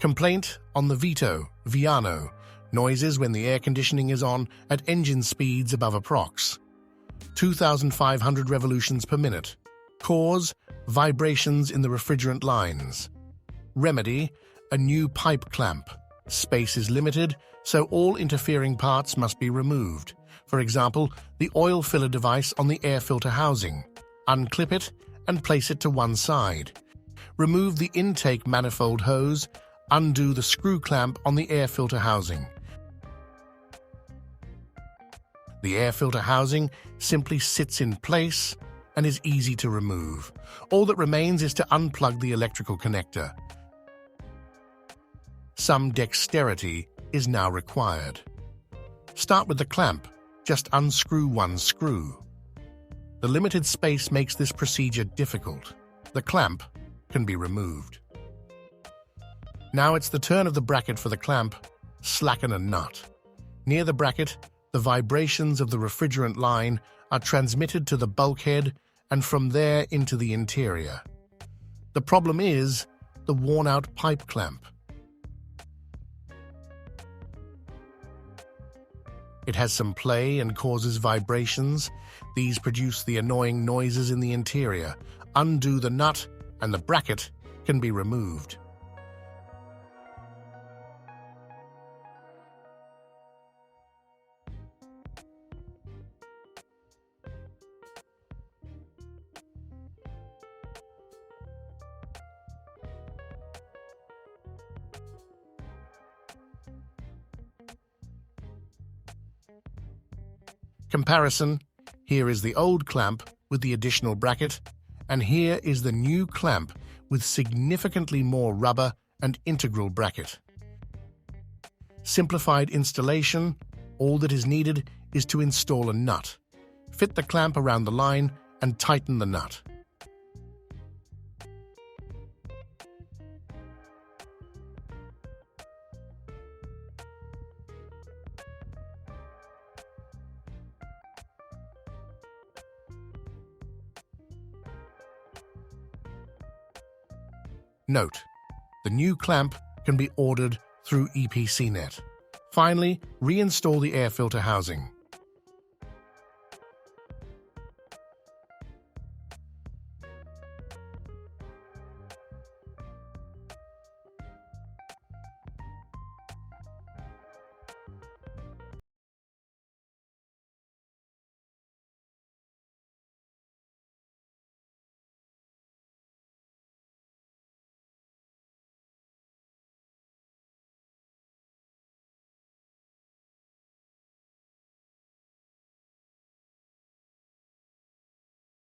Complaint on the Vito, Viano. Noises when the air conditioning is on at engine speeds above approx. 2,500 revolutions per minute. Cause: vibrations in the refrigerant lines. Remedy: a new pipe clamp. Space is limited, so all interfering parts must be removed. For example, the oil filler device on the air filter housing. Unclip it and place it to one side. Remove the intake manifold hose. Undo the screw clamp on the air filter housing. The air filter housing simply sits in place and is easy to remove. All that remains is to unplug the electrical connector. Some dexterity is now required. Start with the clamp. Just unscrew one screw. The limited space makes this procedure difficult. The clamp can be removed. Now it's the turn of the bracket for the clamp. Slacken a nut. Near the bracket, the vibrations of the refrigerant line are transmitted to the bulkhead and from there into the interior. The problem is the worn-out pipe clamp. It has some play and causes vibrations. These produce the annoying noises in the interior. Undo the nut and the bracket can be removed. Comparison: here is the old clamp with the additional bracket, and here is the new clamp with significantly more rubber and integral bracket. Simplified installation: all that is needed is to install a nut. Fit the clamp around the line and tighten the nut. Note: the new clamp can be ordered through EPC-Net. Finally, reinstall the air filter housing.